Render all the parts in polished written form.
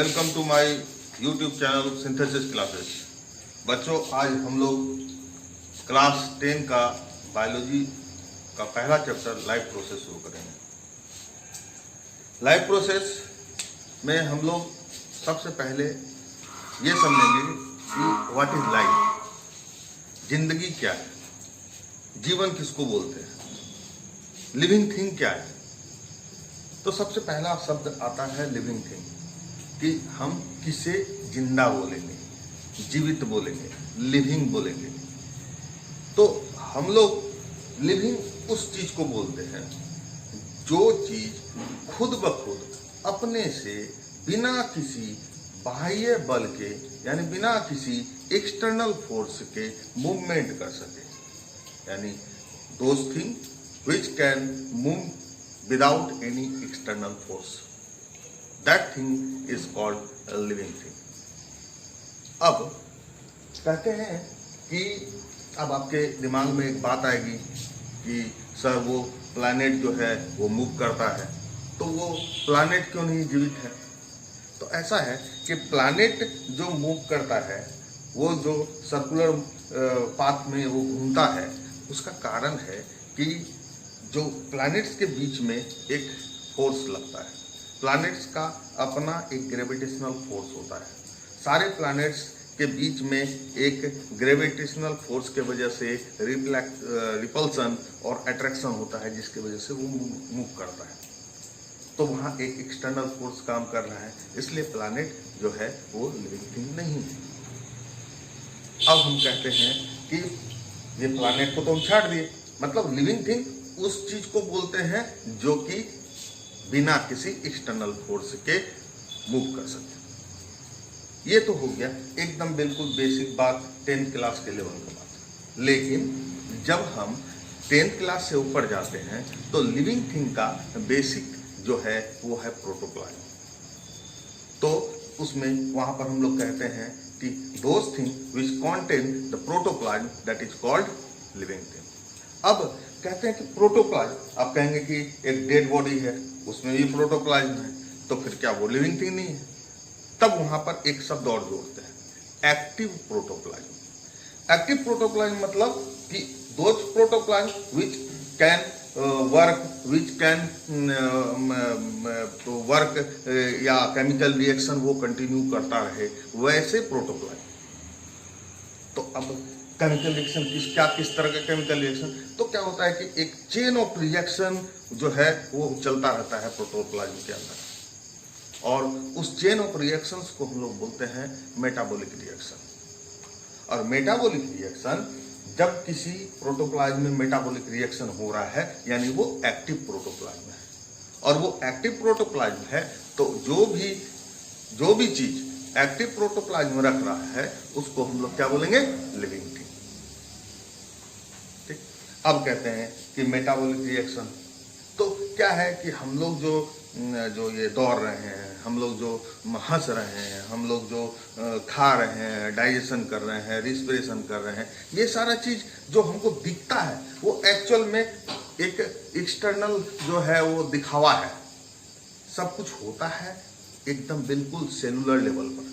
Welcome to my YouTube channel Synthesis Classes. बच्चों, आज हम लोग क्लास 10 का बायोलॉजी का पहला चैप्टर लाइफ प्रोसेस शुरू करेंगे। लाइफ प्रोसेस में हम लोग सबसे पहले ये समझेंगे कि व्हाट इज लाइफ, जिंदगी क्या है, जीवन किसको बोलते हैं, लिविंग थिंग क्या है। तो सबसे पहला शब्द आता है लिविंग थिंग, कि हम किसे जिंदा बोलेंगे, जीवित बोलेंगे, लिविंग बोलेंगे। तो हम लोग लिविंग उस चीज को बोलते हैं जो चीज खुद ब खुद अपने से बिना किसी बाह्य बल के, यानी बिना किसी एक्सटर्नल फोर्स के मूवमेंट कर सके, यानी those thing which can move without any external force. That thing is called a living thing. अब कहते हैं कि अब आपके दिमाग में एक बात आएगी कि सर वो प्लैनेट जो है वो मूव करता है, तो वो प्लैनेट क्यों नहीं जीवित है। तो ऐसा है कि प्लैनेट जो मूव करता है, वो जो सर्कुलर पाथ में वो घूमता है, उसका कारण है कि जो प्लैनेट्स के बीच में एक फोर्स लगता है। प्लैनेट्स का अपना एक ग्रेविटेशनल फोर्स होता है। सारे प्लैनेट्स के बीच में एक ग्रेविटेशनल फोर्स के वजह से रिपल्सन और अट्रैक्शन होता है, जिसके वजह से वो मूव करता है। तो वहाँ एक एक्सटर्नल फोर्स काम कर रहा है, इसलिए प्लैनेट जो है वो लिविंग थिंग नहीं है। अब हम कहते हैं कि ये प्लैनेट को तो हम छाड़ दिए, मतलब लिविंग थिंग उस चीज को बोलते हैं जो कि बिना किसी एक्सटर्नल फोर्स के मूव कर सके। ये तो हो गया एकदम बिल्कुल बेसिक बात, 10th क्लास के लेवल की बात। लेकिन जब हम 10th क्लास से ऊपर जाते हैं तो लिविंग थिंग का बेसिक जो है वो है प्रोटोप्लाज्म। तो उसमें वहां पर हम लोग कहते हैं कि those thing which contain the protoplasm that is called living thing. अब कहते हैं कि प्रोटोप्लाज्म, आप कहेंगे कि एक डेड बॉडी है, उसमें भी प्रोटोप्लाज्म है, तो फिर क्या वो लिविंग थिंग नहीं है। तब वहां पर एक शब्द और जोड़ते हैं, एक्टिव प्रोटोप्लाज्म। एक्टिव प्रोटोप्लाज्म मतलब कि those protoplasm which can work या केमिकल रिएक्शन वो कंटिन्यू करता रहे, वैसे प्रोटोप्लाज्म। तो अब केमिकल रिएक्शन किस तरह का केमिकल रिएक्शन, तो क्या होता है कि एक चेन ऑफ रिएक्शन जो है वो चलता रहता है प्रोटोप्लाज्म के अंदर, और उस चेन ऑफ रिएक्शंस को हम लोग बोलते हैं मेटाबॉलिक रिएक्शन। और मेटाबॉलिक रिएक्शन जब किसी प्रोटोप्लाज्म में मेटाबॉलिक रिएक्शन हो रहा है, यानी वो एक्टिव प्रोटोप्लाज्म है। और वो एक्टिव प्रोटोप्लाज्म है, तो जो भी चीज एक्टिव प्रोटोप्लाज्म रख रहा है उसको हम लोग क्या बोलेंगे, लिविंग थिंग। ठीक। अब कहते हैं कि मेटाबॉलिक रिएक्शन, तो क्या है कि हम लोग जो ये दौड़ रहे हैं, हम लोग जो हंस रहे हैं, हम लोग जो खा रहे हैं, डाइजेशन कर रहे हैं, रिस्पिरेशन कर रहे हैं, ये सारा चीज जो हमको दिखता है वो एक्चुअल में एक एक्सटर्नल जो है वो दिखावा है। सब कुछ होता है एकदम बिल्कुल सेलुलर लेवल पर,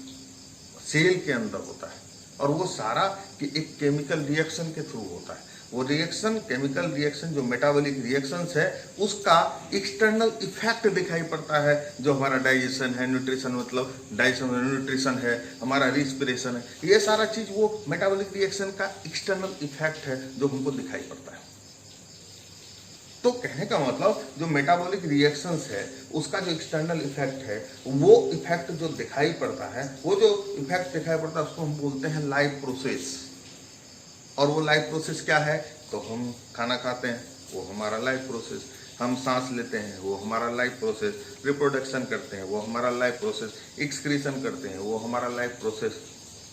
सेल के अंदर होता है, और वो सारा कि एक केमिकल रिएक्शन के थ्रू होता है। वो रिएक्शन, केमिकल रिएक्शन जो मेटाबॉलिक रिएक्शंस है, उसका एक्सटर्नल इफेक्ट दिखाई पड़ता है। जो हमारा डाइजेशन है, न्यूट्रिशन मतलब डाइजेशन न्यूट्रिशन है, हमारा रिस्पिरेशन है, ये सारा चीज वो मेटाबॉलिक रिएक्शन का एक्सटर्नल इफेक्ट है जो हमको दिखाई पड़ता है। तो कहने का मतलब जो मेटाबॉलिक रिएक्शंस है उसका जो एक्सटर्नल इफेक्ट है, वो इफेक्ट जो दिखाई पड़ता है, वो जो इफेक्ट दिखाई पड़ता है उसको हम बोलते हैं लाइफ प्रोसेस। और वो लाइफ प्रोसेस क्या है, तो हम खाना खाते हैं वो हमारा लाइफ प्रोसेस, हम सांस लेते हैं वो हमारा लाइफ प्रोसेस, रिप्रोडक्शन करते हैं वो हमारा लाइफ प्रोसेस, एक्सक्रीशन करते हैं वो हमारा लाइफ प्रोसेस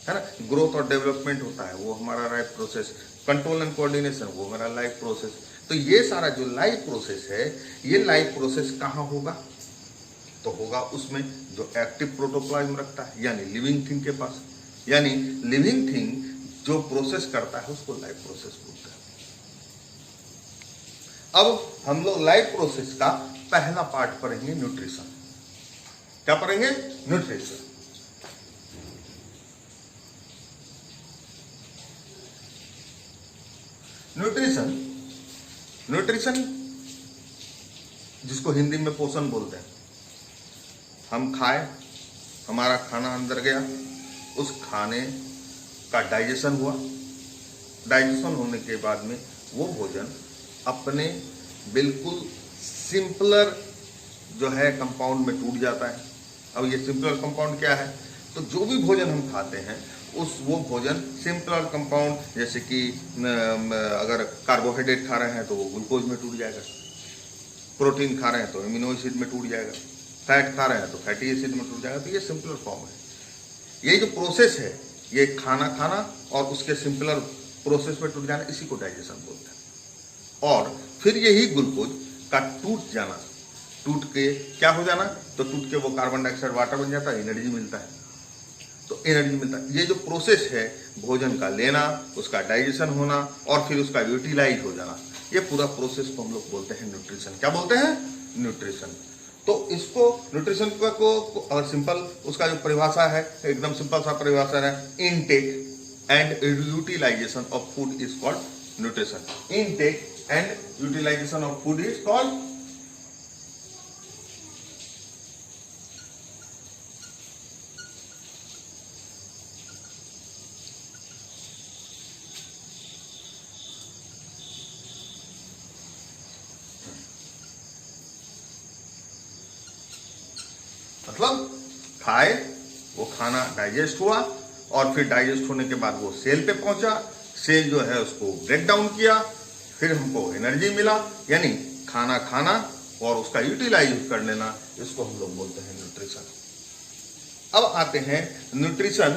है ना, ग्रोथ और डेवलपमेंट होता है वो हमारा life process, control and coordination वो हमारा लाइफ प्रोसेस। तो ये सारा जो लाइफ प्रोसेस है, ये लाइफ प्रोसेस कहाँ होगा, तो होगा उसमें जो एक्टिव प्रोटोप्लाज्म रखता है, यानी लिविंग थिंग के पास। यानी लिविंग थिंग जो प्रोसेस करता है उसको लाइफ प्रोसेस बोलते हैं। अब हम लोग लाइफ प्रोसेस का पहला पार्ट पढ़ेंगे, न्यूट्रिशन। क्या पढ़ेंगे, न्यूट्रिशन। न्यूट्रिशन, न्यूट्रिशन जिसको हिंदी में पोषण बोलते हैं, हम खाए, हमारा खाना अंदर गया, उस खाने का डाइजेशन हुआ, डाइजेशन होने के बाद में वो भोजन अपने बिल्कुल सिंपलर जो है कंपाउंड में टूट जाता है। अब ये सिंपलर कंपाउंड क्या है, तो जो भी भोजन हम खाते हैं वो भोजन सिंपलर कंपाउंड, जैसे कि अगर कार्बोहाइड्रेट खा रहे हैं तो वो ग्लूकोज में टूट जाएगा, प्रोटीन खा रहे हैं तो एमिनो एसिड में टूट जाएगा, फैट खा रहे हैं तो फैटी एसिड में टूट जाएगा। तो ये सिंपलर फॉर्म है। ये जो प्रोसेस है, ये खाना खाना और उसके सिंपलर प्रोसेस में टूट जाना, इसी को डाइजेशन बोलते हैं। और फिर यही ग्लूकोज का टूट जाना, टूट के क्या हो जाना, तो टूट के वो कार्बन डाइऑक्साइड वाटर बन जाता है, एनर्जी मिलता है। तो एनर्जी मिलता है। ये जो प्रोसेस है भोजन का लेना, उसका डाइजेशन होना और फिर उसका यूटिलाइज हो जाना, ये पूरा प्रोसेस को हम लोग बोलते हैं न्यूट्रिशन। क्या बोलते हैं? न्यूट्रिशन। तो इसको न्यूट्रिशन को अगर सिंपल उसका जो परिभाषा है, एकदम सिंपल सा परिभाषा है, intake and utilization of food is called nutrition. Intake and utilization of food is called मतलब खाए, वो खाना डाइजेस्ट हुआ और फिर डाइजेस्ट होने के बाद वो सेल पे पहुंचा, सेल जो है उसको ब्रेक डाउन किया, फिर हमको एनर्जी मिला, यानी खाना खाना और उसका यूटिलाइज कर लेना, इसको हम लोग बोलते हैं न्यूट्रिशन। अब आते हैं न्यूट्रिशन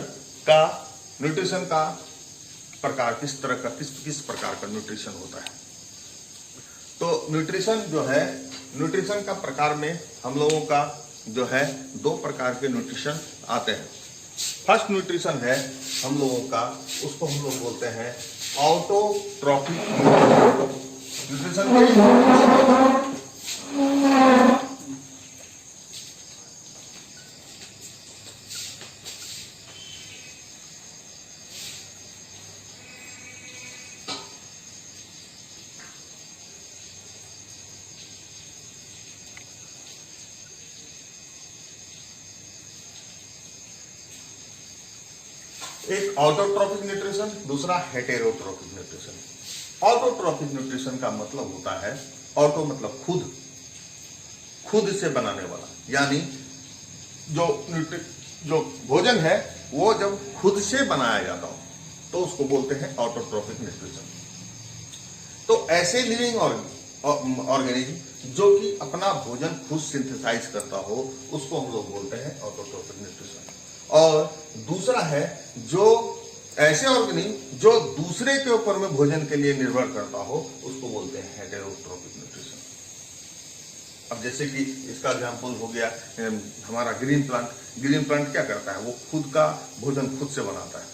का प्रकार, किस तरह का किस प्रकार का न्यूट्रिशन होता है। तो न्यूट्रिशन जो है, न्यूट्रिशन का प्रकार में हम लोगों का जो है 2 प्रकार के न्यूट्रिशन आते हैं। फर्स्ट न्यूट्रिशन है हम लोगों का, उसको हम लोग बोलते हैं ऑटोट्रॉफिक न्यूट्रिशन। एक ऑटोट्रॉफिक न्यूट्रिशन, दूसरा हेटेरोट्रॉफिक न्यूट्रिशन। ऑटोट्रॉफिक न्यूट्रिशन का मतलब होता है, ऑटो मतलब खुद से बनाने वाला, यानी जो भोजन है वो जब खुद से बनाया जाता हो तो उसको बोलते हैं ऑटोट्रॉफिक न्यूट्रिशन। तो ऐसे लिविंग ऑर्गेनिज्म जो कि अपना भोजन खुद सिंथेसाइज करता हो, उसको हम लोग बोलते हैं ऑटोट्रॉफिक न्यूट्रिशन। और दूसरा है जो ऐसे ऑर्गेनिज्म जो दूसरे के ऊपर में भोजन के लिए निर्भर करता हो, उसको बोलते हैं हेटेरोट्रॉफिक न्यूट्रिशन। अब जैसे कि इसका एग्जांपल हो गया हमारा ग्रीन प्लांट। ग्रीन प्लांट क्या करता है, वो खुद का भोजन खुद से बनाता है।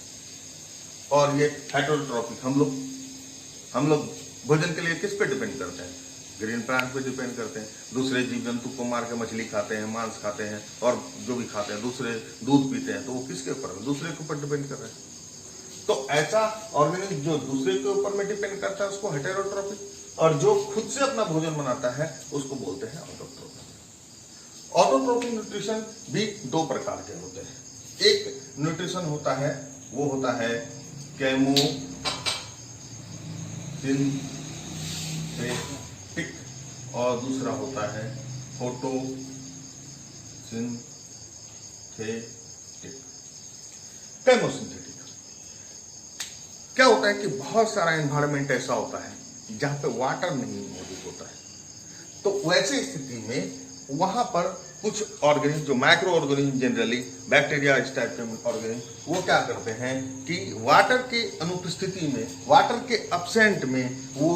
और ये हेटेरोट्रॉफिक, हम लोग भोजन के लिए किस पे डिपेंड करते हैं? ग्रीन प्लांट पे डिपेंड करते हैं। दूसरे जीव जंतु को मार के मछली खाते हैं, मांस खाते हैं और जो भी खाते हैं, दूसरे दूध पीते हैं, तो वो किसके ऊपर है? दूसरे के ऊपर डिपेंड कर रहे हैं। तो ऐसा ऑर्गेनिज्म जो दूसरे के ऊपर में डिपेंड करता है उसको हेटेरोट्रॉफिक, और जो खुद से अपना भोजन बनाता है उसको बोलते हैं ऑटोट्रॉफिक। ऑटोट्रॉफिक न्यूट्रिशन भी 2 प्रकार के होते हैं। एक न्यूट्रिशन होता है, वो होता है केमोसिंथेटिक, और दूसरा होता है फोटोसिंथेटिक। केमोसिंथेटिक क्या होता है कि बहुत सारा एनवायरनमेंट ऐसा होता है जहां पे वाटर नहीं मौजूद होता है, तो वैसे स्थिति में वहां पर कुछ ऑर्गेनिज्म, जो माइक्रो ऑर्गेनिज्म, जनरली बैक्टीरिया इस टाइप के ऑर्गेनिज्म, वो क्या करते हैं कि वाटर के अनुपस्थिति में, वाटर के अब्सेंट में वो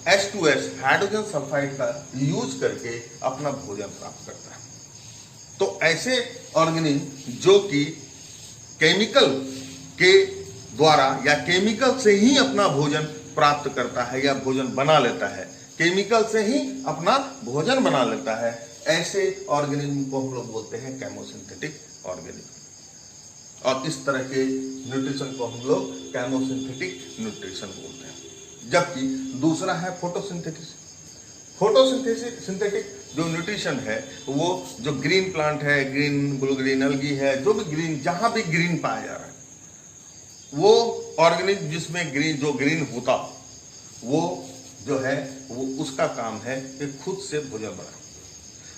H2S हाइड्रोजन सल्फाइड का यूज करके अपना भोजन प्राप्त करता है। तो ऐसे ऑर्गेनिज्म जो कि केमिकल के द्वारा या केमिकल से ही अपना भोजन प्राप्त करता है या भोजन बना लेता है, केमिकल से ही अपना भोजन बना लेता है, ऐसे ऑर्गेनिज्म को हम लोग बोलते हैं केमोसिंथेटिक ऑर्गेनिज्म। और इस तरह के न्यूट्रिशन को हम लोग केमोसिंथेटिक न्यूट्रिशन बोलते हैं। जबकि दूसरा है फोटोसिंथेसिस। फोटोसिंथेटिक जो न्यूट्रिशन है वो जो ग्रीन प्लांट है, ग्रीन ब्लू ग्रीन अलगी है, जो भी ग्रीन, जहां भी ग्रीन पाया जा रहा है, वो ऑर्गेनिज्म जिसमें ग्रीन होता, वो जो है वो उसका काम है कि खुद से भोजन बनाए।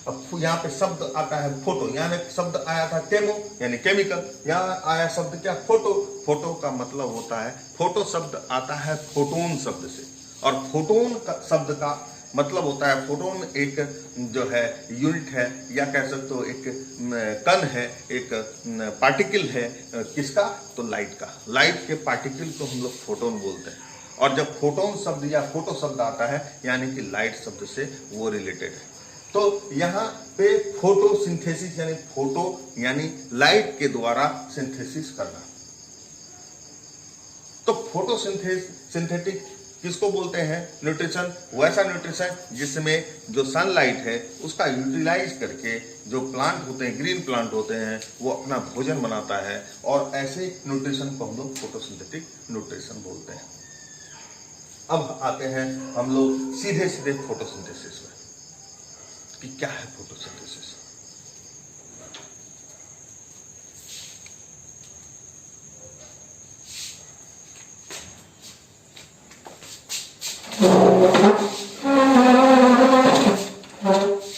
अब यहाँ पे शब्द आता है फोटो, यहाँ शब्द आया था केमो यानी केमिकल, यहाँ आया शब्द क्या, फोटो। फोटो का मतलब होता है, फोटो शब्द आता है फोटोन शब्द से, और फोटोन शब्द का मतलब होता है, फोटोन एक जो है यूनिट है, या कह सकते हो एक कण है, एक पार्टिकल है, किसका, तो लाइट का। लाइट के पार्टिकल को हम लोग फोटोन बोलते हैं, और जब फोटोन शब्द या फोटो शब्द आता है यानी कि लाइट शब्द से वो रिलेटेड है। तो यहाँ पे फोटोसिंथेसिस यानी फोटो यानी लाइट के द्वारा सिंथेसिस करना। तो फोटोसिंथेटिक किसको बोलते हैं, न्यूट्रिशन, वैसा न्यूट्रिशन जिसमें जो सनलाइट है उसका यूटिलाइज करके जो प्लांट होते हैं, ग्रीन प्लांट होते हैं, वो अपना भोजन बनाता है, और ऐसे न्यूट्रिशन को हम लोग फोटोसिंथेटिक न्यूट्रिशन बोलते हैं। अब आते हैं हम लोग सीधे सीधे फोटोसिंथेसिस में कि क्या है फोटोसिंथेसिस।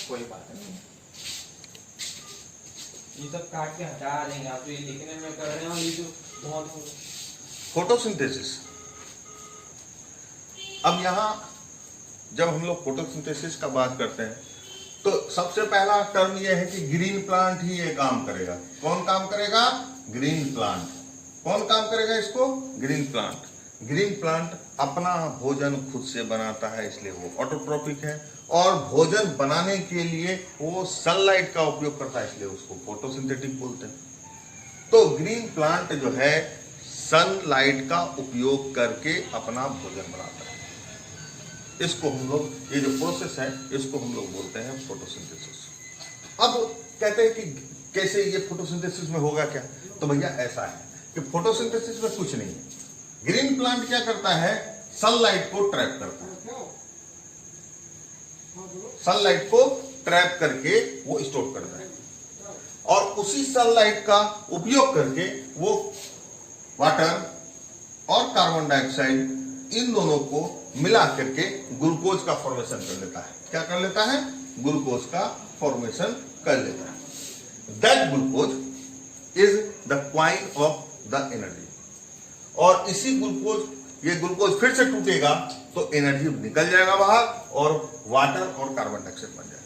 कोई बात नहीं, ये सब काट के हटा देंगे, आप तो ये लिखने में कर रहे हो, ये जो बहुत फोटोसिंथेसिस। अब यहाँ जब हम लोग फोटोसिंथेसिस का बात करते हैं तो सबसे पहला टर्म यह है कि ग्रीन प्लांट ही ये काम करेगा। कौन काम करेगा, ग्रीन प्लांट। कौन काम करेगा इसको, ग्रीन प्लांट। ग्रीन प्लांट अपना भोजन खुद से बनाता है, इसलिए वो ऑटोट्रॉपिक है, और भोजन बनाने के लिए वो सनलाइट का उपयोग करता है, इसलिए उसको फोटोसिंथेटिक बोलते हैं। तो ग्रीन प्लांट जो है सनलाइट का उपयोग करके अपना भोजन बनाता है। इसको हम लोग, ये जो प्रोसेस है इसको हम लोग बोलते हैं फोटोसिंथेसिस। अब कहते हैं कि कैसे ये फोटोसिंथेसिस में होगा क्या, तो भैया ऐसा है कि फोटोसिंथेसिस में कुछ नहीं है। ग्रीन प्लांट क्या करता है, सनलाइट को ट्रैप करता है, सनलाइट को ट्रैप करके वो स्टोर करता है, और उसी सनलाइट का उपयोग करके वो वाटर और कार्बन डाइऑक्साइड इन दोनों को मिला करके ग्लूकोज का फॉर्मेशन कर लेता है। क्या कर लेता है, ग्लूकोज का फॉर्मेशन कर लेता है। That glucose is the coin of the energy, और इसी ग्लूकोज, ये ग्लूकोज फिर से टूटेगा तो एनर्जी निकल जाएगा बाहर, और वाटर और कार्बन डाइऑक्साइड बन जाएगा।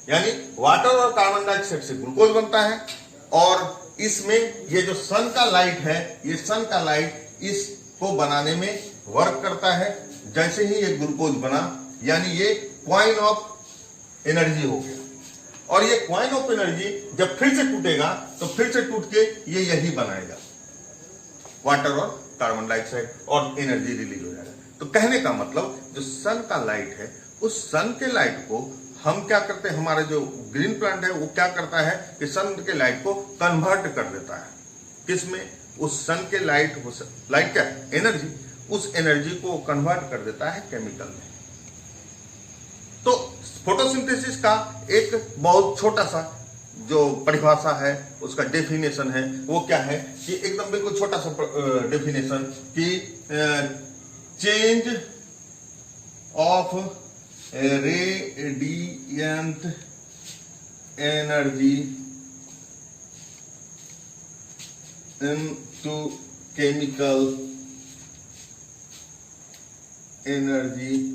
यानी वाटर और कार्बन डाइऑक्साइड से ग्लूकोज बनता है, और इसमें ये जो सन का लाइट है, ये सन का लाइट इसको बनाने में वर्क करता है। जैसे ही ये ग्लूकोज बना, यानी ये क्वाइन ऑफ एनर्जी हो गया, और ये क्वाइन ऑफ एनर्जी जब फिर से टूटेगा तो फिर से टूट के ये यही बनाएगा, वाटर और कार्बन डाइऑक्साइड, और एनर्जी रिलीज हो जाएगा। तो कहने का मतलब जो सन का लाइट है, उस सन के लाइट को हम क्या करते हैं, हमारे जो ग्रीन प्लांट है वो क्या करता है कि सन के लाइट को कन्वर्ट कर देता है, किसमें, उस सन के लाइट, लाइट क्या है, एनर्जी, उस एनर्जी को कन्वर्ट कर देता है केमिकल में। तो फोटोसिंथेसिस का एक बहुत छोटा सा जो परिभाषा है, उसका डेफिनेशन है, वो क्या है कि एकदम बिल्कुल छोटा सा डेफिनेशन कि change of radiant energy into chemical energy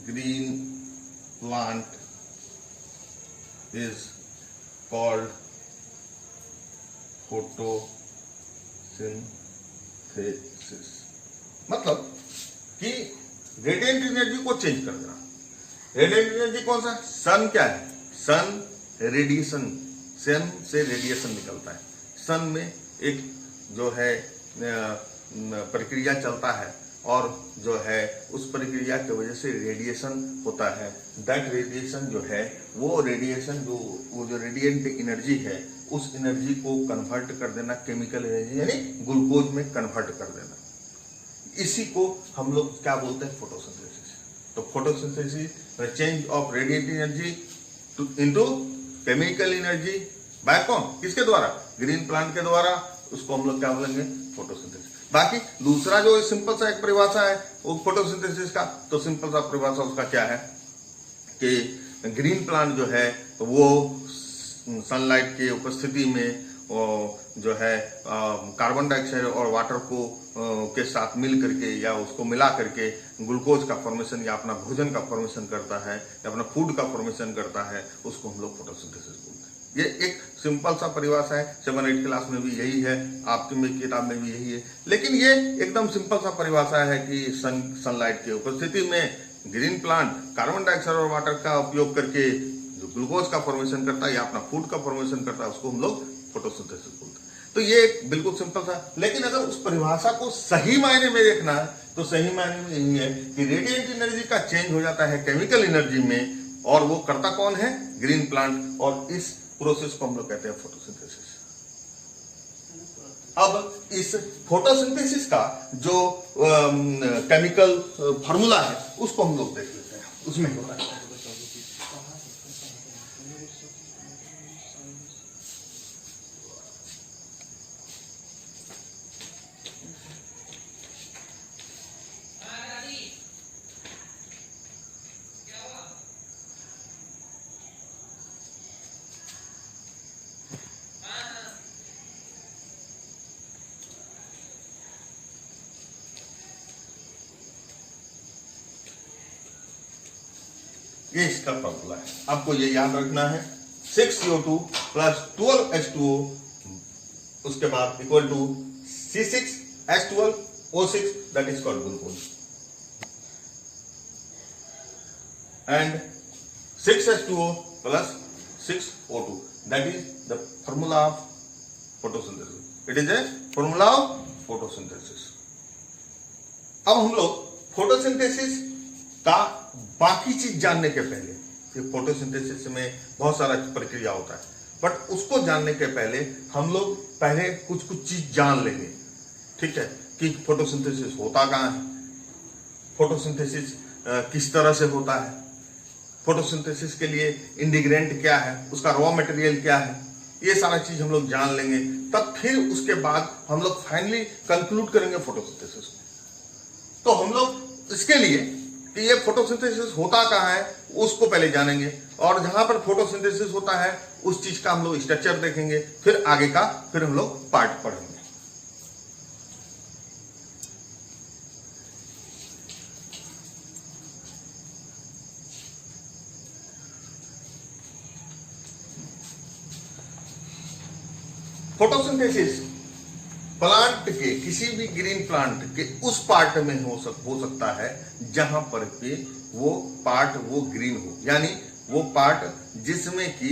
green plant is called photosynthesis। मतलब कि रेडिएंट एनर्जी को चेंज कर देना। रेडिएंट एनर्जी कौन सा, सन क्या है, सन रेडिएशन, सन से रेडिएशन निकलता है। सन में एक जो है प्रक्रिया चलता है, और जो है उस प्रक्रिया की वजह से रेडिएशन होता है। दैट रेडिएशन जो है वो रेडिएशन, जो रेडिएंट एनर्जी है, उस एनर्जी को कन्वर्ट कर देना केमिकल एनर्जी यानी ग्लूकोज में कन्वर्ट कर देना, इसी को हम लोग क्या बोलते हैं, फोटोसिंथेसिस। तो photosynthesis change of radiant energy into chemical energy by कौन, किसके द्वारा, ग्रीन प्लांट के द्वारा, उसको हम लोग क्या बोलेंगे, फोटोसिंथेसिस। बाकी दूसरा जो सिंपल सा एक परिभाषा है वो फोटोसिंथेसिस का, तो सिंपल सा परिभाषा उसका क्या है कि ग्रीन प्लांट जो है तो वो सनलाइट की उपस्थिति में जो है कार्बन डाइऑक्साइड और वाटर को के साथ मिल करके या उसको मिला करके ग्लूकोज का फॉर्मेशन या अपना भोजन का फॉर्मेशन करता है या अपना फूड का फॉर्मेशन करता है, उसको हम लोग फोटोसिंथेसिस बोलते हैं। ये एक सिंपल सा परिभाषा है, 7-8 क्लास में भी यही है, आपकी में किताब में भी यही है, लेकिन ये एकदम सिंपल सा परिभाषा है कि सनलाइट की उपस्थिति में ग्रीन प्लांट कार्बन डाइऑक्साइड और वाटर का उपयोग करके जो ग्लूकोज का फॉर्मेशन करता है या अपना फूड का फॉर्मेशन करता है, उसको हम लोग फोटोसिंथेसिस बोलते हैं। तो ये एक बिल्कुल सिंपल सा, लेकिन अगर उस परिभाषा को सही मायने में देखना है तो सही मायने में यही है कि रेडिएंट एनर्जी का चेंज हो जाता है केमिकल एनर्जी में, और वो करता कौन है, ग्रीन प्लांट, और इस प्रोसेस को हम लोग कहते हैं फोटोसिंथेसिस। अब इस फोटोसिंथेसिस का जो केमिकल फार्मूला है उसको हम लोग देख लेते हैं, उसमें होता है। ये इसका फॉर्मूला है, आपको ये याद रखना है, 6CO2 प्लस 12H2O उसके बाद equal to C6H12O6 that is called glucose, and 6H2O plus 6O2 that is the formula of photosynthesis. It is a formula of photosynthesis. अब हम लोग फोटोसिंथेसिस का बाकी चीज जानने के पहले, फिर फोटोसिंथेसिस में बहुत सारा प्रक्रिया होता है, बट उसको जानने के पहले हम लोग पहले कुछ चीज जान लेंगे, ठीक है, कि फोटोसिंथेसिस होता कहाँ है, फोटोसिंथेसिस किस तरह से होता है, फोटोसिंथेसिस के लिए इंडिग्रेंट क्या है, उसका रॉ मटेरियल क्या है, ये सारा चीज हम लोग जान लेंगे, तब फिर उसके बाद हम लोग फाइनली कंक्लूड करेंगे फोटोसिंथेसिस को। तो हम लोग इसके लिए कि ये फोटोसिंथेसिस होता कहाँ है उसको पहले जानेंगे, और जहां पर फोटोसिंथेसिस होता है उस चीज का हम लोग स्ट्रक्चर देखेंगे, फिर आगे का फिर हम लोग पार्ट पढ़ेंगे। फोटोसिंथेसिस प्लांट के, किसी भी ग्रीन प्लांट के उस पार्ट में हो सकता है जहां पर के वो पार्ट वो ग्रीन हो, यानी वो पार्ट जिसमें कि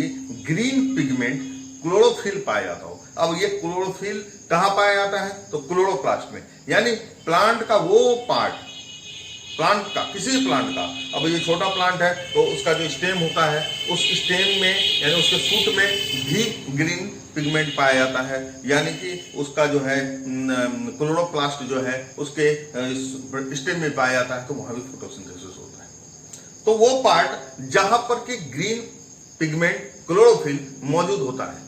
ग्रीन पिगमेंट क्लोरोफिल पाया जाता हो। अब ये क्लोरोफिल कहां पाया जाता है, तो क्लोरोप्लास्ट में, यानी प्लांट का वो पार्ट, प्लांट का, किसी प्लांट का, अब ये छोटा प्लांट है तो उसका जो स्टेम होता है उस स्टेम में यानी उसके सूट में भी ग्रीन पिगमेंट पाया जाता है, यानी कि उसका जो है क्लोरोप्लास्ट जो है उसके स्टेम में पाया जाता है, तो वहां भी फोटोसिंथेसिस होता है। तो वो पार्ट जहां पर कि ग्रीन पिगमेंट क्लोरोफिल मौजूद होता है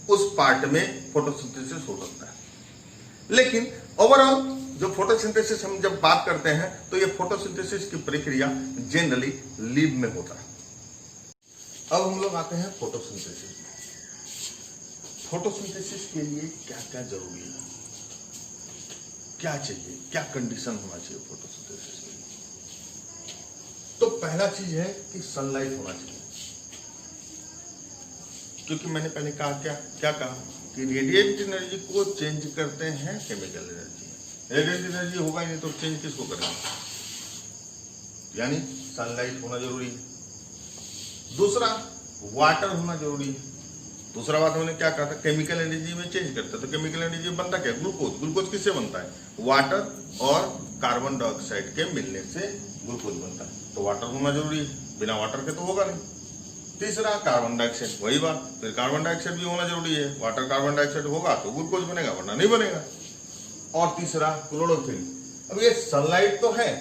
उस पार्ट में फोटोसिंथेसिस हो सकता है। लेकिन ओवरऑल जो फोटोसिंथेसिस हम जब बात करते हैं तो ये फोटोसिंथेसिस की प्रक्रिया जनरली लीव में होता है। अब हम लोग आते हैं फोटोसिंथेसिस। फोटोसिंथेसिस के लिए क्या क्या जरूरी है, क्या चाहिए, क्या कंडीशन होना चाहिए फोटोसिंथेसिस के लिए। तो पहला चीज है कि सनलाइट होना चाहिए, क्योंकि मैंने पहले कहा क्या कहा कि रेडिएंट एनर्जी को चेंज करते हैं केमिकल एनर्जी। रेडिएंट एनर्जी होगा नहीं तो चेंज किसको करेंगे, यानी सनलाइट होना जरूरी है। दूसरा वाटर होना जरूरी है। दूसरा बात मैंने क्या कहा था, केमिकल एनर्जी में चेंज करता है, तो केमिकल एनर्जी बनता क्या, ग्लूकोज। ग्लूकोज किससे बनता है, वाटर और कार्बन डाइऑक्साइड के मिलने से ग्लूकोज बनता है, तो वाटर होना जरूरी है, बिना वाटर के तो होगा नहीं। तीसरा कार्बन डाइऑक्साइड, वही बात, फिर कार्बन डाइऑक्साइड भी होना जरूरी है, वाटर कार्बन डाइऑक्साइड होगा तो ग्लूकोज बनेगा वरना नहीं बनेगा। और तीसरा क्लोरोफिल। अब ये सनलाइट तो है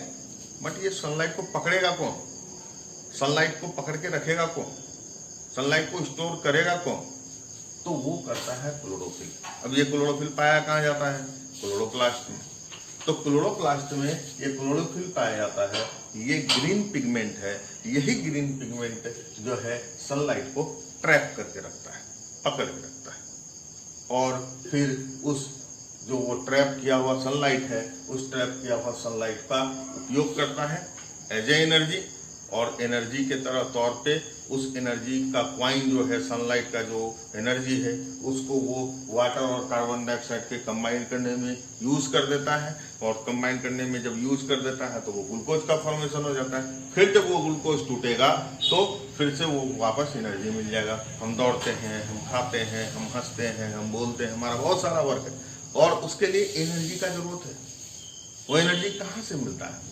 बट ये सनलाइट को पकड़ेगा कौन, सनलाइट को पकड़ के रखेगा कौन, सनलाइट को स्टोर करेगा कौन, तो वो करता है क्लोरोफिल। अब ये क्लोरोफिल पाया कहाँ जाता है, क्लोरोप्लास्ट में। तो क्लोरोप्लास्ट में ये क्लोरोफिल पाया जाता है, ये ग्रीन पिगमेंट है, यही ग्रीन पिगमेंट जो है सनलाइट को ट्रैप करके रखता है, पकड़ के रखता है, और फिर उस जो वो ट्रैप किया हुआ सनलाइट है, उस ट्रैप किया हुआ सनलाइट का उपयोग करता है एज ए एनर्जी, और एनर्जी के तरह तौर पे उस एनर्जी का क्वाइन जो है सनलाइट का जो एनर्जी है उसको वो वाटर और कार्बन डाइऑक्साइड के कंबाइन करने में यूज कर देता है, और कंबाइन करने में जब यूज कर देता है तो वो ग्लूकोज का फॉर्मेशन हो जाता है। फिर जब वो ग्लूकोज टूटेगा तो फिर से वो वापस एनर्जी मिल जाएगा। हम दौड़ते हैं, हम खाते हैं, हम हंसते हैं, हम बोलते हैं, हमारा बहुत सारा वर्क है, और उसके लिए एनर्जी का जरूरत है। वो एनर्जी कहाँ से मिलता है,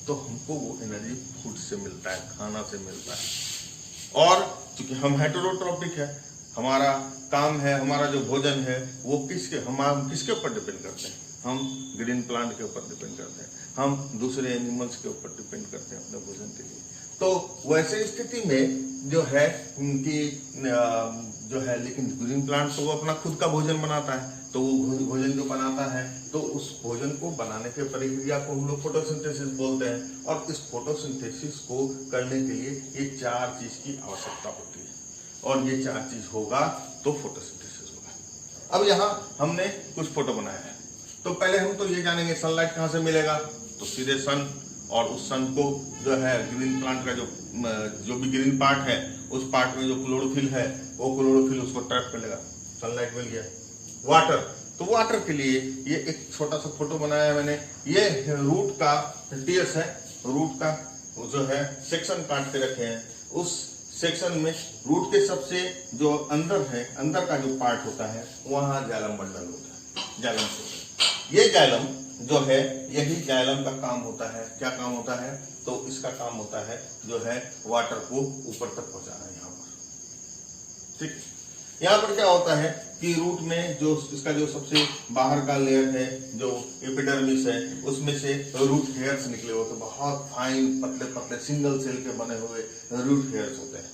तो हमको वो एनर्जी फूड से मिलता है, खाना से मिलता है। और चूंकि हम हेटेरोट्रॉपिक है, हमारा काम है, हमारा जो भोजन है वो हम किसके ऊपर डिपेंड करते हैं, हम ग्रीन प्लांट के ऊपर डिपेंड करते हैं, हम दूसरे एनिमल्स के ऊपर डिपेंड करते हैं अपने भोजन के लिए। तो वैसे स्थिति में जो है उनकी जो है, लेकिन ग्रीन प्लांट तो वो अपना खुद का भोजन बनाता है, तो वो भोजन जो बनाता है तो उस भोजन को बनाने के प्रक्रिया को हम लोग फोटोसिंथेसिस बोलते हैं। और इस फोटोसिंथेसिस को करने के लिए ये 4 चीज की आवश्यकता होती है, और ये 4 चीज होगा तो फोटोसिंथेसिस होगा। अब यहाँ हमने कुछ फोटो बनाया है, तो पहले हम तो ये जानेंगे सनलाइट कहाँ से मिलेगा, तो सीधे सन, और उस सन को जो है ग्रीन प्लांट का जो भी ग्रीन पार्ट है उस पार्ट में जो क्लोरोफिल है वो क्लोरोफिल उसको ट्रैप कर लेगा, सनलाइट मिल गया। वाटर, तो वाटर के लिए ये एक छोटा सा फोटो बनाया है मैंने, ये रूट का टीएस है, रूट का जो है सेक्शन काट के रखे हैं, उस सेक्शन में रूट के सबसे जो अंदर है, अंदर का जो पार्ट होता है वहां जाइलम बंडल होता है, जाइलम से। ये जाइलम जो है, यही जाइलम का काम होता है, क्या काम होता है, तो इसका काम होता है जो है वाटर को ऊपर तक पहुंचाना है यहाँ पर। ठीक, यहाँ पर क्या होता है कि रूट में जो इसका जो सबसे बाहर का लेयर है जो एपिडर्मिस है, उसमें से रूट हेयर्स निकले होते हैं, बहुत फाइन पतले पतले सिंगल सेल के बने हुए रूट हेयर्स होते हैं।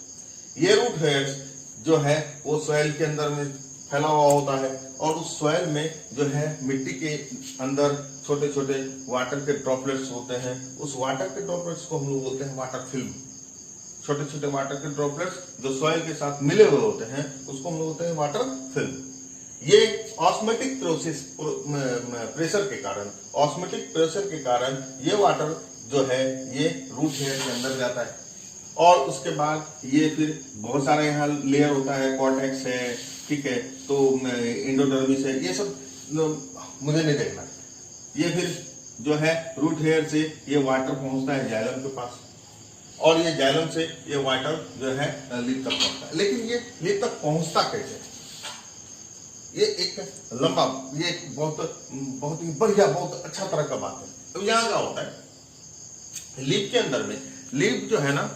ये रूट हेयर्स जो है वो सॉइल के अंदर में फैला हुआ होता है, और उस सॉइल में जो है मिट्टी के अंदर छोटे छोटे वाटर के ड्रॉपलेट्स होते हैं, उस वाटर के ड्रॉपलेट्स को हम लोग बोलते हैं वाटर फिल्म। छोटे छोटे वाटर के ड्रॉपलेट्स जो सॉइल के साथ मिले हुए होते हैं उसको हम लोग बोलते हैं वाटर फिल्म। ये ऑस्मोटिक प्रेशर के कारण, ऑस्मोटिक प्रेशर के कारण ये वाटर जो है ये रूट हेयर के अंदर जाता है, और उसके बाद ये फिर बहुत सारे यहाँ लेयर होता है, कॉर्टेक्स है, ठीक है, तो एंडोडर्मिस है, ये सब मुझे नहीं देखना। ये फिर जो है रूट हेयर से ये वाटर पहुंचता है जाइलम के पास, और ये जाइलम से ये वाटर जो है लीफ तक पहुंचता है। लेकिन ये लीफ तक पहुंचता कैसे, ये एक लंबा, ये एक बहुत ही बढ़िया, बहुत अच्छा तरह का बात है। तो यहाँ क्या होता है, लीफ के अंदर में, लीफ जो है ना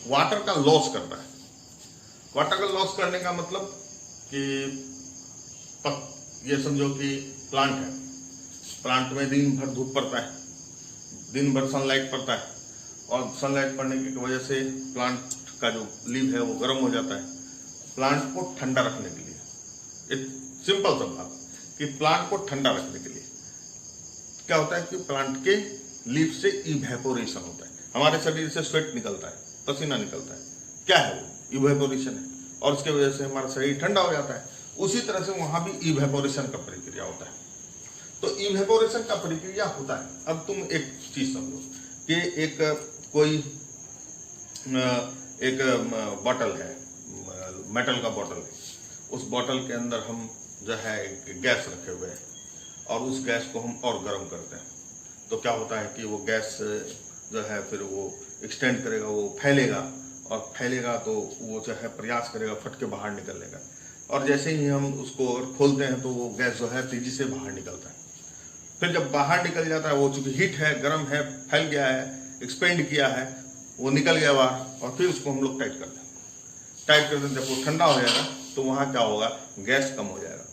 वाटर का लॉस करता है। वाटर का लॉस करने का मतलब कि ये समझो कि प्लांट है, प्लांट में दिन भर धूप पड़ता है, दिन भर सनलाइट पड़ता है, और सनलाइट पड़ने की वजह से प्लांट का जो लीफ है वो गर्म हो जाता है। प्लांट को ठंडा रखने के लिए, एक सिंपल सा बात कि प्लांट को ठंडा रखने के लिए क्या होता है कि प्लांट के लीफ से इवेपोरेशन होता है। हमारे शरीर से स्वेट निकलता है, पसीना निकलता है, क्या है वो इवेपोरेशन है, और उसके वजह से हमारा शरीर ठंडा हो जाता है। उसी तरह से वहां भी इवेपोरेशन का प्रक्रिया होता है। तो इवेपोरेशन का प्रक्रिया होता है। अब तुम एक चीज समझो कि एक बॉटल है, मेटल का बॉटल है, उस बॉटल के अंदर हम जो है एक गैस रखे हुए हैं, और उस गैस को हम और गर्म करते हैं, तो क्या होता है कि वो गैस जो है फिर वो एक्सटेंड करेगा, वो फैलेगा, और फैलेगा तो वो जो है प्रयास करेगा फट के बाहर निकलने का, और जैसे ही हम उसको खोलते हैं तो वो गैस जो है तेजी से बाहर निकलता है। फिर जब बाहर निकल जाता है, वो चूंकि हीट है, गर्म है, फैल गया है, एक्सपेंड किया है, वो निकल गया बाहर और फिर उसको हम लोग टाइट करते हैं। टाइट करते हैं, जब वो ठंडा हो जाएगा तो वहाँ क्या होगा, गैस कम हो जाएगा,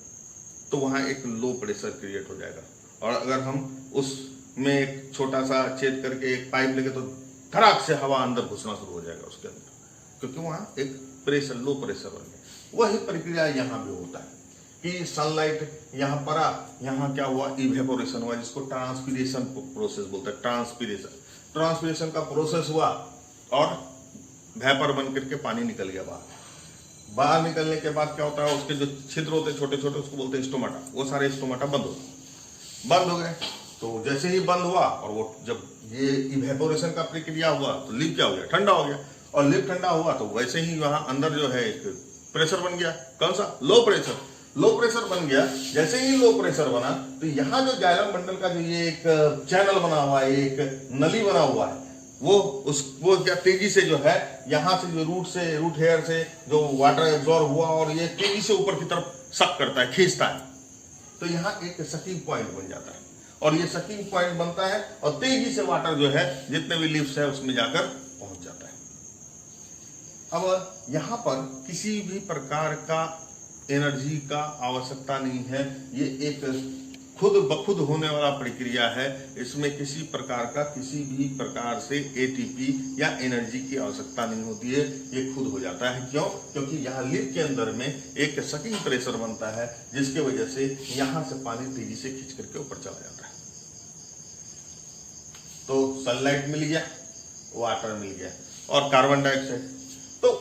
तो वहाँ एक लो प्रेशर क्रिएट हो जाएगा। और अगर हम उसमें एक छोटा सा छेद करके एक पाइप लेके तो धड़ाक से हवा अंदर घुसना शुरू हो जाएगा उसके अंदर, क्योंकि वहाँ एक प्रेशर, लो प्रेशर बन गया। वही प्रक्रिया यहाँ भी होता है कि सनलाइट यहाँ पड़ा, यहाँ क्या हुआ, इवेपोरेशन हुआ, जिसको ट्रांसपीरेशन प्रोसेस बोलते हैं। ट्रांसपीरेशन का प्रोसेस हुआ और वेपर बन करके पानी निकल गया बाहर निकलने के बाद क्या होता है, उसके जो छिद्र होते हैं छोटे छोटे, उसको बोलते हैं स्टोमाटा, वो सारे स्टोमाटा बंद हो गए। तो जैसे ही बंद हुआ और वो जब ये इवेपोरेशन का प्रक्रिया हुआ तो लिप क्या हो गया, ठंडा हो गया। और लिप ठंडा हुआ तो वैसे ही वहां अंदर जो है एक प्रेशर बन गया। कौन सा, लो प्रेशर बन गया। जैसे ही लो प्रेशर बना तो यहाँ जो जाइलम बंडल का जो ये एक चैनल बना हुआ है, एक नली बना हुआ है, वो क्या तेजी से जो है यहाँ से जो रूट हेयर से जो वाटर एब्जॉर्ब हुआ और ये तेजी से ऊपर की तरफ सक करता है, खींचता है। तो यहाँ एक सकिंग पॉइंट बन जाता है और ये सकिंग पॉइंट बनता है और तेजी से वाटर जो है जितने भी लिप्स है उसमें जाकर पहुंच जाता है। अब यहाँ पर किसी भी प्रकार का एनर्जी का आवश्यकता नहीं है, ये एक खुद बखुद होने वाला प्रक्रिया है। इसमें किसी भी प्रकार से एटीपी या एनर्जी की आवश्यकता नहीं होती है, ये खुद हो जाता है। क्यों? क्योंकि यहाँ लिप के अंदर में एक सकिंग प्रेशर बनता है, जिसके वजह से यहाँ से पानी तेजी से खींच करके ऊपर चला जाता है। तो सनलाइट मिल गया, वाटर मिल गया और कार्बन डाइऑक्साइड। तो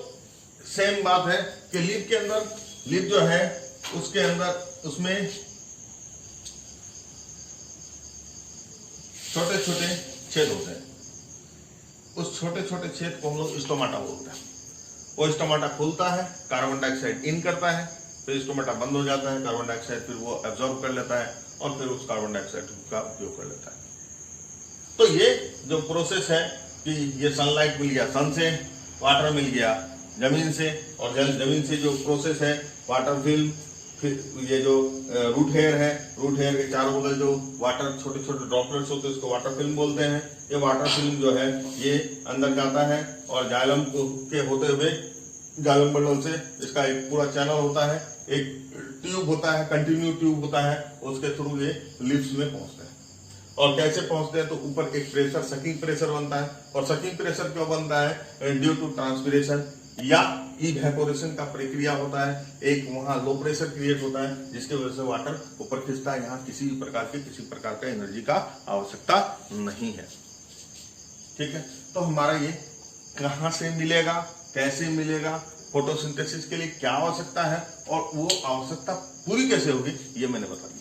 सेम बात है कि लिप के अंदर, लिप जो है उसके अंदर उसमें छोटे छोटे छेद होते हैं। उस छोटे छोटे छेद को हम लोग स्टोमाटा बोलते हैं। वो स्टोमाटा खुलता है, कार्बन डाइऑक्साइड इन करता है, फिर स्टोमाटा बंद हो जाता है, कार्बन डाइऑक्साइड फिर वो एब्जॉर्ब कर लेता है और फिर उस कार्बन डाइऑक्साइड का उपयोग कर लेता है। तो ये जो प्रोसेस है कि ये सनलाइट मिल गया, सन से वाटर मिल गया जमीन से, और जमीन से जो प्रोसेस है वाटर फिल्म, फिर ये जो रूट हेयर है, रूट हेयर के चारों बगल जो वाटर छोटे छोटे ड्रॉपलेट्स होते हैं उसको वाटर फिल्म बोलते हैं। ये वाटर फिल्म जो है ये अंदर जाता है और जाइलम के होते हुए जाइलम बंडल से इसका एक पूरा चैनल होता है, एक ट्यूब होता है, कंटिन्यू ट्यूब होता है, उसके थ्रू ये लिप्स में पहुंचते हैं। और कैसे पहुंचते हैं, तो ऊपर एक प्रेशर, सकिंग प्रेशर बनता है। और सकिंग प्रेशर क्यों बनता है? ड्यू टू ट्रांसपीरेशन या इवेपोरेशन का प्रक्रिया होता है। एक वहां लो प्रेशर क्रिएट होता है जिसके वजह से वाटर ऊपर खिंचता है। यहाँ किसी प्रकार का एनर्जी का आवश्यकता नहीं है। ठीक है, तो हमारा ये कहाँ से मिलेगा, कैसे मिलेगा, फोटोसिंथेसिस के लिए क्या आवश्यकता है और वो आवश्यकता पूरी कैसे होगी, ये मैंने बता दिया।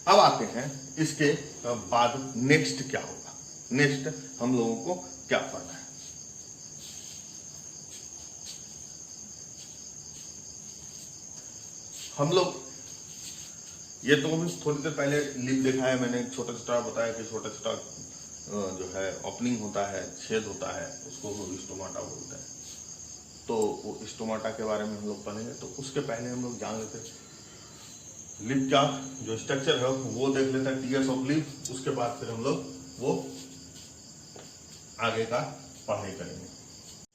अब आते हैं इसके बाद नेक्स्ट क्या होगा, नेक्स्ट हम लोगों को क्या पढ़ना है। हम लोग ये तो भी थोड़ी देर पहले लिप देखा है मैंने, छोटा छोटा बताया कि छोटा छोटा जो है ओपनिंग होता है, छेद होता है, उसको हम स्टोमाटा बोलते हैं। तो वो स्टोमाटा के बारे में हम लोग पढ़ेंगे। तो उसके पहले हम लोग जान लेते हैं लिप का जो स्ट्रक्चर है वो देख लेते हैं, टीयर्स ऑफ लिप। उसके बाद फिर हम लोग वो आगे का पढ़ाई करेंगे।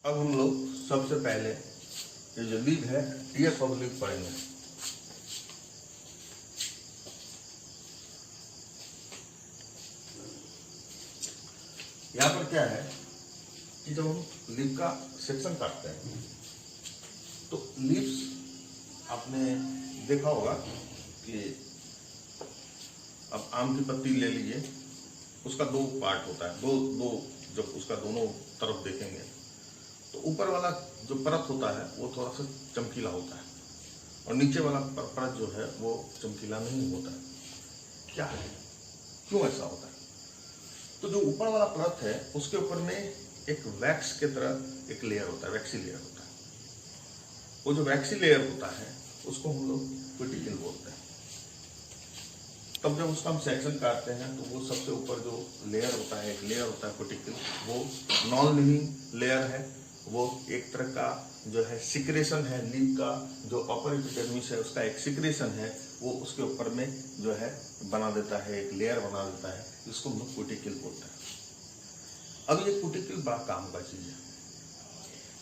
अब हम लोग सबसे पहले ये जो लिप है, टीयर्स ऑफ लिप पढ़ेंगे। यहाँ पर क्या है कि जब हम लिप का सेक्शन काटते हैं तो लिप्स आपने देखा होगा कि अब आम की पत्ती ले लीजिए, उसका दो पार्ट होता है, दो जब उसका दोनों तरफ देखेंगे तो ऊपर वाला जो परत होता है वो थोड़ा सा चमकीला होता है और नीचे वाला परत जो है वो चमकीला नहीं होता है। क्या है, क्यों ऐसा होता है? तो जो ऊपर वाला परत है उसके ऊपर में एक वैक्स के तरह एक लेयर होता है, वैक्सी लेयर होता है। वो जो वैक्सी लेयर होता है उसको हम लोग क्यूटिकल बोलते हैं। तब जब उसका हम सेक्शन काटते हैं तो वो सबसे ऊपर जो लेयर होता है, एक लेयर होता है क्यूटिकल, वो नॉन लिविंग लेयर है। वो एक तरह का जो है सिक्रेशन है, लिप का जो अपर एपिडर्मिस है उसका एक सिक्रेशन है, वो उसके ऊपर में जो है बना देता है, एक लेयर बना देता है, जिसको हम लोग क्यूटिकल बोलते हैं। अब ये कुटिकल बड़ा काम का चीज है।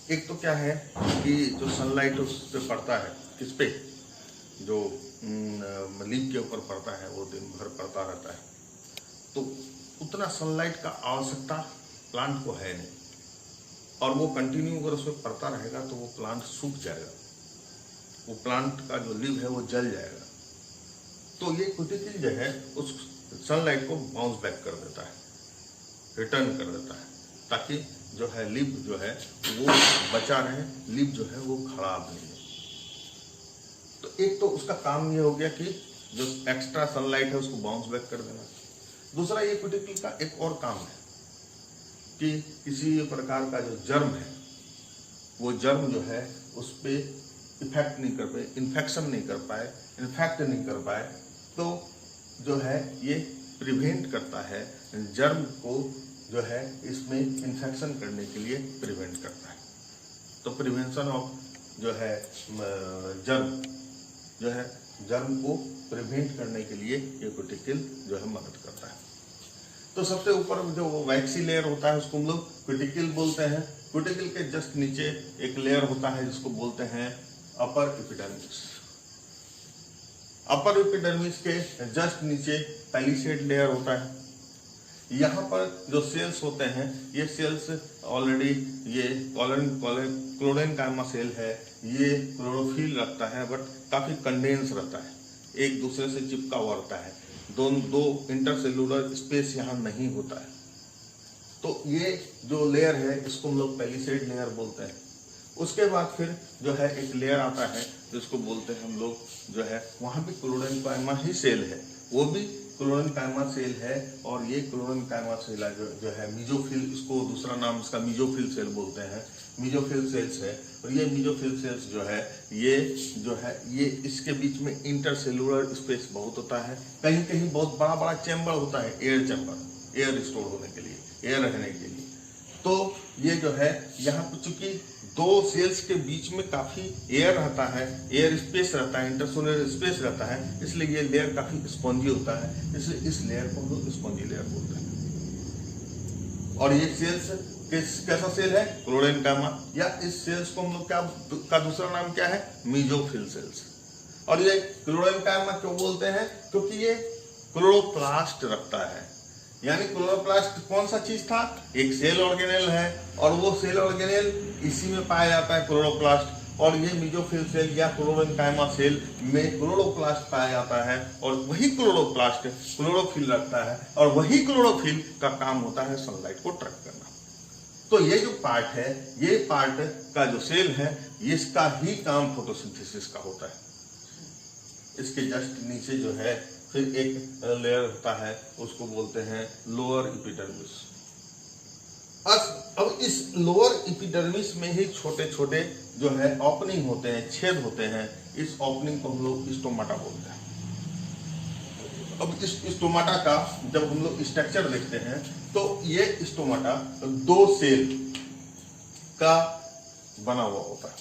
एक तो क्या है कि जो सनलाइट उस पे पड़ता है, किस पे, जो लीफ के ऊपर पड़ता है, वो दिन भर पड़ता रहता है, तो उतना सनलाइट का आवश्यकता प्लांट को है नहीं, और वो कंटिन्यू अगर उसमें पड़ता रहेगा तो वो प्लांट सूख जाएगा, वो प्लांट का जो लीव है वो जल जाएगा। तो ये कुटिकल जो है उस सनलाइट को बाउंस बैक कर देता है, रिटर्न कर देता है, ताकि जो है लीफ जो है वो बचा रहे, लीफ जो है वो खराब नहीं है। तो एक तो उसका काम ये हो गया कि जो एक्स्ट्रा सनलाइट है उसको बाउंस बैक कर देना। दूसरा ये कुटिकल का एक और काम है कि किसी प्रकार का जो जर्म है, वो जर्म जो है उस पर इफेक्ट नहीं कर पाए, इन्फेक्शन नहीं कर पाए, इन्फेक्ट नहीं कर पाए, तो जो है ये प्रिवेंट करता है जर्म को, जो है इसमें इन्फेक्शन करने के लिए प्रिवेंट करता है। तो प्रिवेंशन ऑफ जो है जर्म को प्रिवेंट करने के लिए ये कुटिकल जो है मदद करता है। तो सबसे ऊपर जो वैक्सी लेयर होता है उसको हम लोग कुटिकल बोलते हैं। कुटिकल के जस्ट नीचे एक लेयर होता है जिसको बोलते हैं अपर एपिडर्मिस। अपर एपिडर्मिस के जस्ट नीचे पैलिसेड लेयर होता है। यहाँ पर जो सेल्स होते हैं, ये सेल्स ऑलरेडी ये क्लोरेन कायमा सेल है, ये क्लोरोफिल रखता है, बट काफी कंडेंस रहता है, एक दूसरे से चिपका हुआ रहता है, दो इंटरसेलुलर स्पेस यहाँ नहीं होता है। तो ये जो लेयर है इसको हम लोग पैलिसेड लेयर बोलते हैं। उसके बाद फिर जो है एक लेयर आता है जिसको बोलते हैं हम लोग जो है, वहाँ भी क्लोरेन कायमा ही सेल है, वो भी क्लोरेन कायमा सेल है, और ये क्लोरेन कायमा सेल जो है मीजोफिल, इसको दूसरा नाम इसका मीजोफिल सेल बोलते हैं, मीजोफिल सेल्स है। और ये मीजोफिल सेल्स जो है ये इसके बीच में इंटरसेलुलर स्पेस बहुत होता है, कहीं कहीं बहुत बड़ा बड़ा चैम्बर होता है, एयर चैम्बर, एयर स्टोर होने के लिए, एयर रहने के लिए। तो ये जो है यहाँ पर चूंकि दो सेल्स के बीच में काफी एयर रहता है, एयर स्पेस रहता है, इंटरसेलुलर स्पेस रहता है, इसलिए ये लेयर काफी स्पॉन्जी होता है, इसलिए इस लेयर को हम लोग स्पॉन्जी लेयर बोलते हैं। और ये सेल्स कैसा सेल है, क्लोरेन कायमा, या इस सेल्स को हम लोग का दूसरा नाम क्या है, मीजोफिल सेल्स। और ये क्लोरेन कायमा क्यों बोलते हैं, क्योंकि ये क्लोरोप्लास्ट रखता है। यानी क्लोरोप्लास्ट कौन सा चीज था, एक सेल ऑर्गेनेल है, और वो सेल ऑर्गेनेल इसी में पाया जाता है, क्लोरोप्लास्ट। और ये मीजोफिल सेल या क्लोरेन कायमा सेल में क्लोरोप्लास्ट पाया जाता है, और वही क्लोरोप्लास्ट क्लोरोफिल रखता है, और वही क्लोरोफिल का काम होता है सनलाइट को ट्रैप करना। तो ये जो पार्ट है, ये पार्ट का जो सेल है, इसका ही काम फोटोसिंथेसिस का होता है। इसके जस्ट नीचे जो है फिर एक लेयर होता है, उसको बोलते हैं लोअर एपिडर्मिस। अब इस लोअर एपिडर्मिस में ही छोटे छोटे जो है ओपनिंग होते हैं, छेद होते हैं, इस ओपनिंग को हम लोग स्टोमाटा बोलते हैं। अब इस स्टोमाटा का जब हम लोग स्ट्रक्चर देखते हैं, तो ये स्टोमाटा दो सेल का बना हुआ होता है।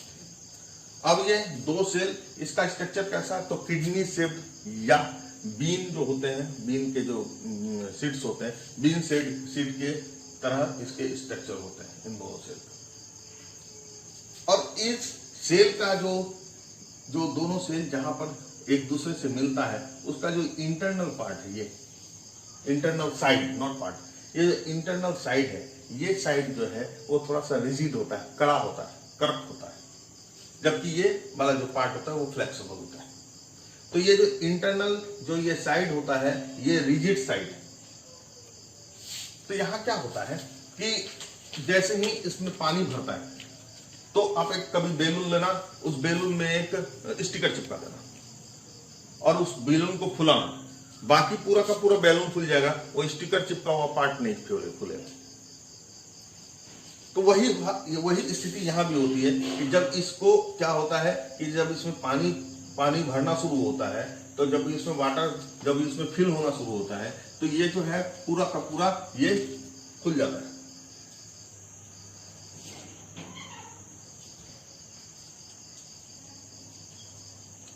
अब ये दो सेल, इसका स्ट्रक्चर कैसा है, तो किडनी शेप्ड या बीन जो होते हैं, बीन के जो सीड्स होते हैं, बीन सीड के तरह इसके स्ट्रक्चर होते हैं इन दोनों सेल। और इस सेल का जो दोनों सेल जहां पर एक दूसरे से मिलता है, उसका जो इंटरनल पार्ट है, ये इंटरनल साइड, नॉट पार्ट, ये इंटरनल साइड है, ये साइड जो है वो थोड़ा सा रिजिड होता है, कड़ा होता है, करप्ट होता है, जबकि ये वाला जो पार्ट होता है वो फ्लेक्सिबल होता है। तो ये जो इंटरनल जो ये साइड होता है, ये रिजिड साइड है। तो यहाँ क्या होता है कि जैसे ही इसमें पानी भरता है, तो आप एक कभी बैलून लेना, उस बैलून में एक स्टिकर चिपका देना और उस बैलून को फुलाना, बाकी पूरा का पूरा बैलून फूल जाएगा, वो स्टिकर चिपका हुआ पार्ट नहीं फूलेगा। तो वही स्थिति यहाँ भी होती है कि जब इसको क्या होता है कि जब इसमें पानी भरना शुरू होता है, तो जब इसमें फिल होना शुरू होता है, तो ये जो है पूरा का पूरा ये खुल जाता है।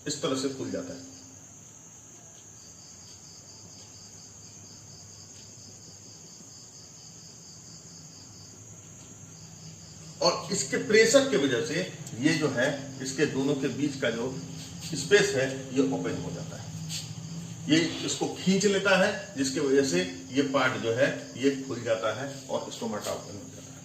इस तरह से खुल जाता है। इसके प्रेशर की वजह से ये जो है इसके दोनों के बीच का जो स्पेस है ये ओपन हो जाता है, ये इसको खींच लेता है, जिसकी वजह से ये पार्ट जो है ये खुल जाता है और स्टोमाटा ओपन हो जाता है।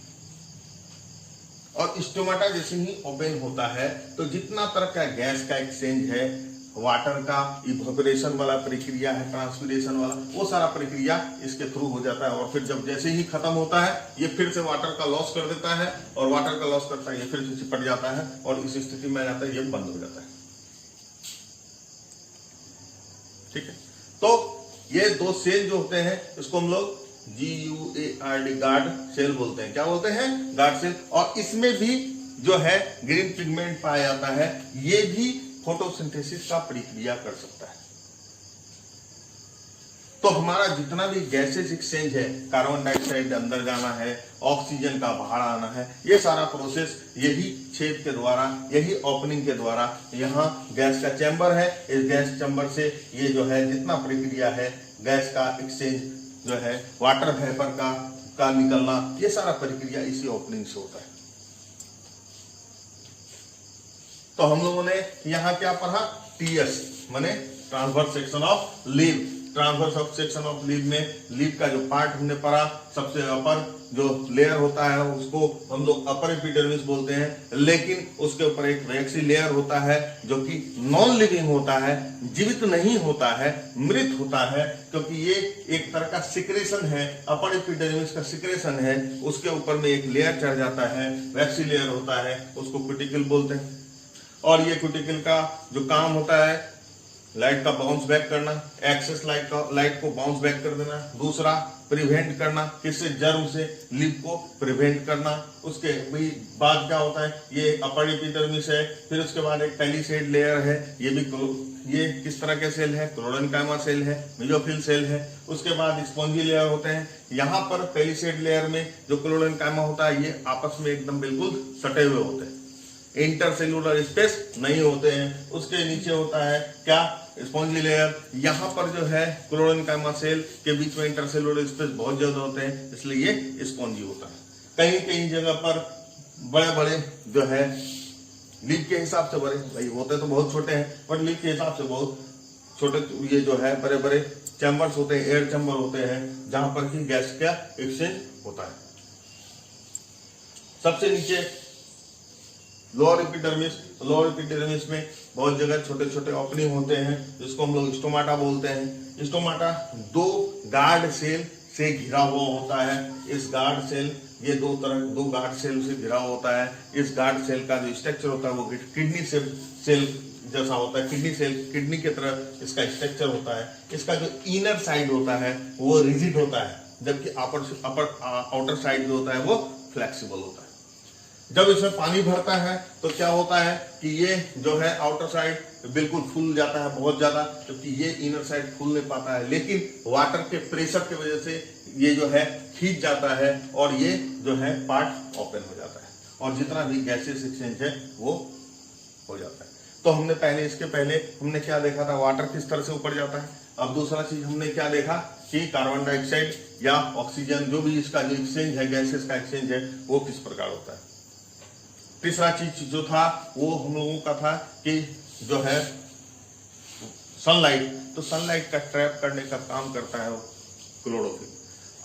और स्टोमाटा जैसे ही ओपन होता है तो जितना तरह का गैस का एक्सचेंज है, वाटर का इवेपोरेशन वाला प्रक्रिया है, ट्रांसपिरेशन वाला, वो सारा प्रक्रिया इसके थ्रू हो जाता है। और फिर जब जैसे ही खत्म होता है ये फिर से वाटर का लॉस कर देता है, और वाटर का लॉस करता है ये फिर से चिपट जाता है और इस स्थिति में आ जाता है, ये बंद हो जाता है। ठीक है, तो ये दो सेल जो होते हैं इसको हम लोग GUARD गार्ड सेल बोलते हैं। क्या बोलते हैं? Guard cell. और इसमें भी जो है ग्रीन पिगमेंट पाया जाता है, ये भी फोटोसिंथेसिस का प्रक्रिया कर सकता है। तो हमारा जितना भी गैसेस एक्सचेंज है, कार्बन डाइऑक्साइड अंदर जाना है, ऑक्सीजन का बाहर आना है, ये सारा प्रोसेस यही छेद के द्वारा, यही ओपनिंग के द्वारा, यहाँ गैस का चैम्बर है, इस गैस चैम्बर से ये जो है जितना प्रक्रिया है गैस का एक्सचेंज जो है, वाटर वेपर का निकलना, ये सारा प्रक्रिया इसी ओपनिंग से होता है। तो हम लोगों ने यहाँ क्या पढ़ा? TS माने transverse section of leave. Transverse section of leave में लीव का जो पार्ट हमने पढ़ा, सबसे अपर जो लेयर होता है उसको हम लोग अपर एपिडर्मिस बोलते हैं, लेकिन उसके ऊपर एक वैक्सी लेयर होता है जो कि नॉन लिविंग होता है, जीवित नहीं होता है, मृत होता है, क्योंकि ये एक तरह का सिक्रेशन है, अपर एपिडर्मिस का सिक्रेशन है। उसके ऊपर में एक लेयर चढ़ जाता है, वैक्सी लेयर होता है, उसको क्यूटिकल बोलते हैं। और ये क्यूटिकल का जो काम होता है लाइट का बाउंस बैक करना, एक्सेस लाइट को बाउंस बैक कर देना। दूसरा प्रिवेंट करना, किससे? जर्म से, लीव को प्रिवेंट करना। उसके भी बाद क्या होता है? ये अपर एपिडर्मिस है, फिर उसके बाद एक पैलिसेड लेयर है, ये भी ये किस तरह के सेल है? क्लोरेन्काइमा सेल है, मेसोफिल सेल है। उसके बाद स्पॉन्जी लेयर होते हैं। यहाँ पर पैलिसेड लेयर में जो क्लोरेन्काइमा होता है ये आपस में एकदम बिल्कुल सटे हुए होते हैं, इंटरसेल्यूलर स्पेस नहीं होते हैं। उसके नीचे होता है क्या? Spongy layer. यहाँ पर जो है क्लोरेन्काइमा सेल के बीच में इंटरसेल्यूलर स्पेस बहुत ज्यादा होते हैं, इसलिए ये स्पॉन्जी होता है। कहीं कहीं जगह पर बड़े बड़े जो है लीव के हिसाब से बड़े, भाई होते तो बहुत छोटे हैं, पर लीव के हिसाब से बहुत छोटे ये जो है बड़े बड़े चैम्बर्स होते हैं, एयर चैम्बर होते हैं, जहां पर कि गैस का एक्सचेंज होता है। सबसे नीचे लोअर एपिडर्मिस में बहुत जगह छोटे छोटे ओपनिंग होते हैं, जिसको हम लोग स्टोमाटा बोलते हैं। स्टोमाटा दो गार्ड सेल से घिरा हुआ होता है। इस गार्ड सेल, ये दो गार्ड सेल से घिरा होता है। इस गार्ड सेल का जो स्ट्रक्चर होता है वो किडनी सेल जैसा होता है, किडनी की तरह इसका स्ट्रक्चर होता है। इसका जो इनर साइड होता है वो रिजिड होता है, जबकि आउटर साइड जो होता है वो फ्लेक्सिबल होता है। जब इसमें पानी भरता है तो क्या होता है कि ये जो है आउटर साइड बिल्कुल फूल जाता है बहुत ज्यादा, जबकि ये इनर साइड फूल नहीं पाता है, लेकिन वाटर के प्रेशर की वजह से ये जो है खींच जाता है और ये जो है पार्ट ओपन हो जाता है और जितना भी गैसेस एक्सचेंज है वो हो जाता है। तो हमने इसके पहले हमने क्या देखा था? वाटर किस तरह से ऊपर जाता है। अब दूसरा चीज हमने क्या देखा कि कार्बन डाइऑक्साइड या ऑक्सीजन जो भी इसका जो एक्सचेंज है, गैसेस का एक्सचेंज है, वो किस प्रकार होता है। तीसरा चीज जो था वो हम लोगों का था कि जो है सनलाइट, तो सनलाइट का ट्रैप करने का काम करता है क्लोरोफिल।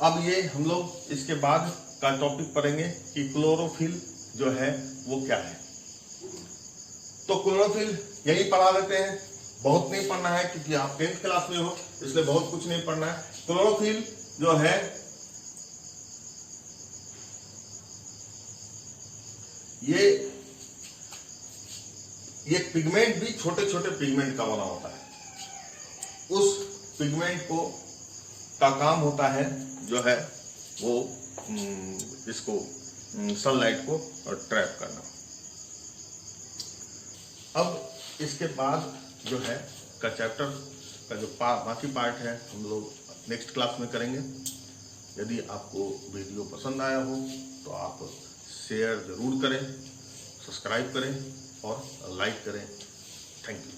अब ये हम लोग इसके बाद का टॉपिक पढ़ेंगे कि क्लोरोफिल जो है वो क्या है। तो क्लोरोफिल यही पढ़ा देते हैं, बहुत नहीं पढ़ना है क्योंकि आप 10th क्लास में हो, इसलिए बहुत कुछ नहीं पढ़ना है। क्लोरोफिल जो है ये पिगमेंट भी छोटे छोटे पिगमेंट का बना होता है। उस पिगमेंट को का काम होता है जो है वो इसको सनलाइट को ट्रैप करना। अब इसके बाद जो है का चैप्टर का जो बाकी पार्ट है हम लोग नेक्स्ट क्लास में करेंगे। यदि आपको वीडियो पसंद आया हो तो आप शेयर जरूर करें, सब्सक्राइब करें और लाइक करें। Thank you.